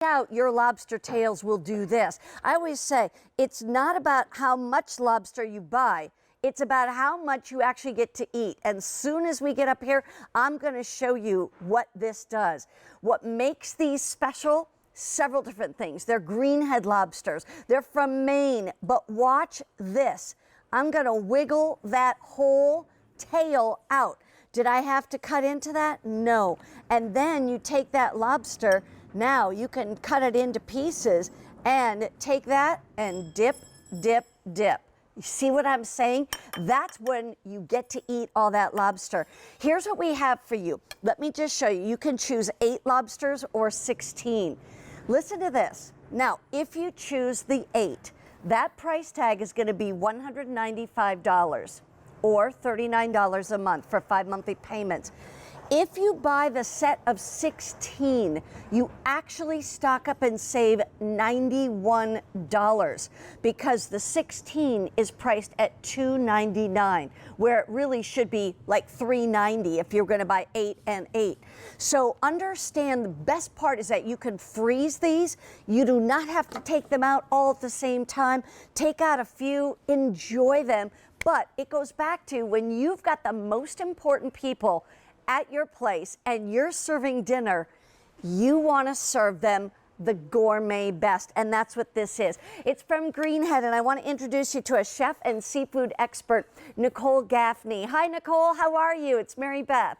out your lobster tails will do this. I always say it's not about how much lobster you buy, it's about how much you actually get to eat. And as soon as we get up here, I'm going to show you what this does. What makes these special? Several different things. They're Greenhead lobsters. They're from Maine. But watch this. I'm going to wiggle that whole tail out. Did I have to cut into that? No. And then you take that lobster. Now you can cut it into pieces and take that and dip, dip, dip. You see what I'm saying? That's when you get to eat all that lobster. Here's what we have for you. Let me just show you. You can choose 8 lobsters or 16. Listen to this. Now, if you choose the 8, that price tag is going to be $195 or $39 a month for 5 monthly payments. If you buy the set of 16, you actually stock up and save $91 because the 16 is priced at $299, where it really should be like $390 if you're going to buy 8 and 8. So understand the best part is that you can freeze these. You do not have to take them out all at the same time. Take out a few, enjoy them. But it goes back to when you've got the most important people at your place and you're serving dinner, you want to serve them the gourmet best, and that's what this is. It's from Greenhead, and I want to introduce you to a chef and seafood expert, Nicole Gaffney. Hi, Nicole. How are you? It's Mary Beth.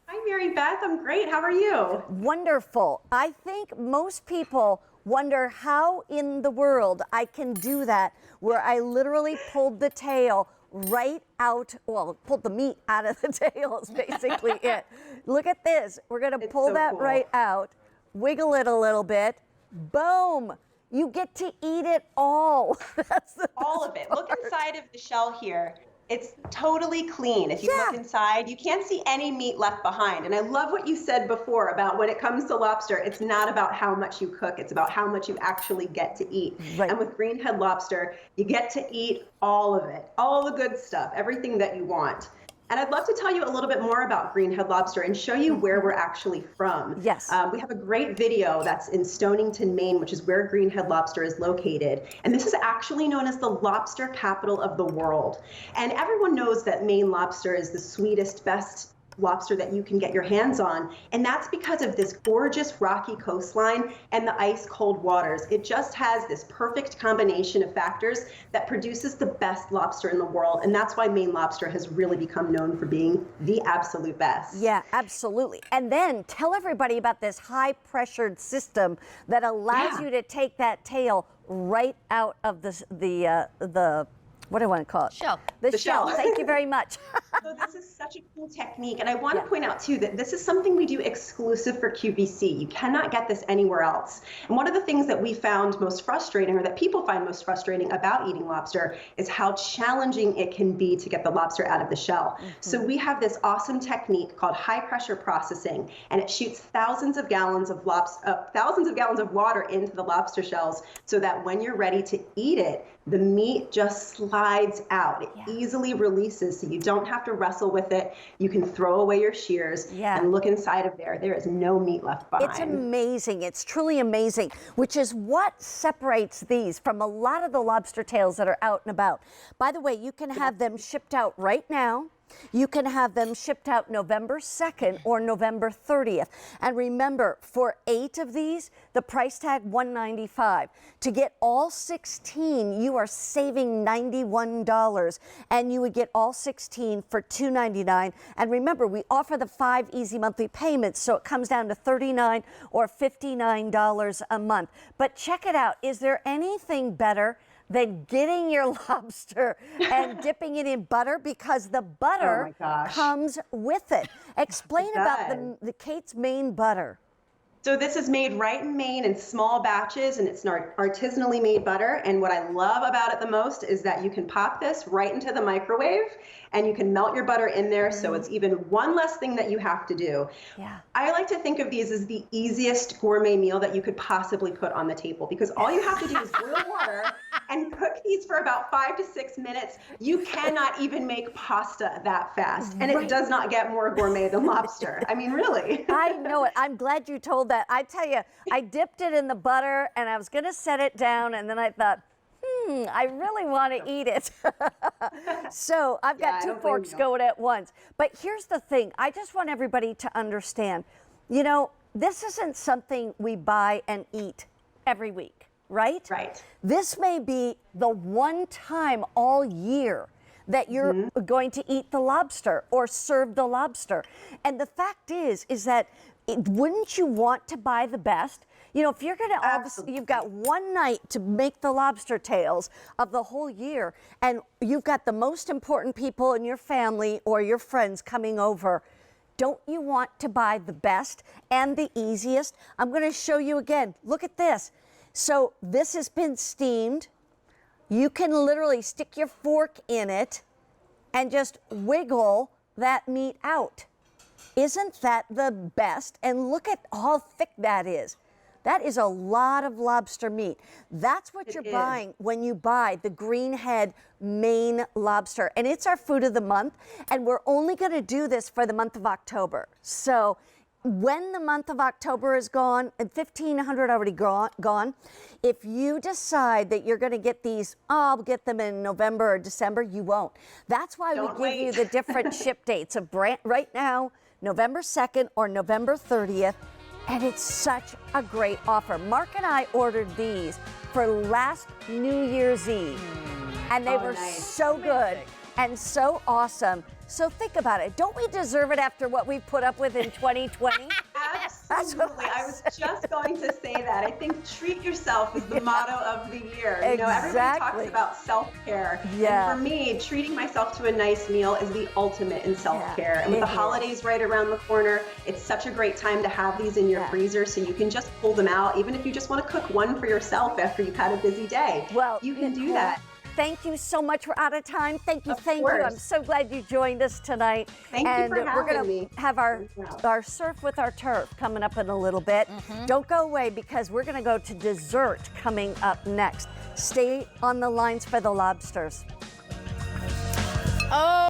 Hi, Mary Beth. I'm great. How are you? Wonderful. I think most people wonder how in the world I can do that, where I literally pulled the tail right out, well, pulled the meat out of the tail is basically it. Look at this. We're going to pull that cool. Right out, wiggle it a little bit, boom. You get to eat it all. That's the all of it. Look inside of the shell here. It's totally clean. If you look inside, you can't see any meat left behind. And I love what you said before about when it comes to lobster, it's not about how much you cook, it's about how much you actually get to eat. Right. And with Greenhead lobster, you get to eat all of it, all the good stuff, everything that you want. And I'd love to tell you a little bit more about Greenhead lobster and show you where we're actually from. Yes. We have a great video that's in Stonington, Maine, which is where Greenhead lobster is located. And this is actually known as the lobster capital of the world. And everyone knows that Maine lobster is the sweetest, best lobster that you can get your hands on. And that's because of this gorgeous rocky coastline and the ice cold waters. It just has this perfect combination of factors that produces the best lobster in the world. And that's why Maine lobster has really become known for being the absolute best. Yeah, absolutely. And then tell everybody about this high pressured system that allows you to take that tail right out of the what do I want to call it? Shell. The shell. Thank you very much. So this is such a cool technique. And I want to point out, too, that this is something we do exclusive for QVC. You cannot get this anywhere else. And one of the things that we found most frustrating, or that people find most frustrating about eating lobster, is how challenging it can be to get the lobster out of the shell. So we have this awesome technique called high pressure processing, and it shoots thousands of gallons of water into the lobster shells so that when you're ready to eat it, the meat just slides out. It easily releases, so you don't have to wrestle with it. You can throw away your shears and look inside of there. There is no meat left behind. It's amazing. It's truly amazing, which is what separates these from a lot of the lobster tails that are out and about. By the way, you can have them shipped out right now. You can have them shipped out November 2nd or November 30th. And remember, for 8 of these, the price tag $195. To get all 16, you are saving $91, and you would get all 16 for $299. And remember, we offer the 5 easy monthly payments, so it comes down to $39 or $59 a month. But check it out. Is there anything better than getting your lobster and dipping it in butter, because the butter comes with it? Explain about the Kate's Maine butter. So this is made right in Maine in small batches, and it's an artisanally made butter. And what I love about it the most is that you can pop this right into the microwave and you can melt your butter in there. So it's even one less thing that you have to do. Yeah. I like to think of these as the easiest gourmet meal that you could possibly put on the table, because all you have to do is boil water and cook these for about 5 to 6 minutes. You cannot even make pasta that fast. And it does not get more gourmet than lobster. I mean, really. I know it. I'm glad you told that. but I tell you, I dipped it in the butter and I was going to set it down, and then I thought, I really want to eat it. So I've got two forks going at once. But here's the thing. I just want everybody to understand, you know, this isn't something we buy and eat every week, right? Right. This may be the one time all year that you're going to eat the lobster or serve the lobster. And the fact is that wouldn't you want to buy the best? You know, if you're going to, obviously, you've got one night to make the lobster tails of the whole year, and you've got the most important people in your family or your friends coming over. Don't you want to buy the best and the easiest? I'm going to show you again. Look at this. So this has been steamed. You can literally stick your fork in it and just wiggle that meat out. Isn't that the best? And look at how thick that is. That is a lot of lobster meat. That's what you're buying when you buy the Greenhead Maine Lobster. And it's our food of the month. And we're only going to do this for the month of October. So when the month of October is gone, and 1,500 already gone, if you decide that you're going to get these, I'll get them in November or December, you won't. That's why we give you the different ship dates of right now, November 2nd or November 30th. And it's such a great offer. Mark and I ordered these for last New Year's Eve. And they were so good and so awesome. So think about it. Don't we deserve it after what we put up with in 2020? Absolutely. I was just going to say that. I think treat yourself is the motto of the year. You know, everybody talks about self-care. Yeah. And for me, treating myself to a nice meal is the ultimate in self-care. And with the holidays right around the corner, it's such a great time to have these in your freezer so you can just pull them out, even if you just want to cook one for yourself after you've had a busy day. Well, you can do that. Thank you so much. We're out of time. Thank you. I'm so glad you joined us tonight. Thank you for having me. We're going to have our surf with our turf coming up in a little bit. Don't go away because we're going to go to dessert coming up next. Stay on the lines for the lobsters. Oh.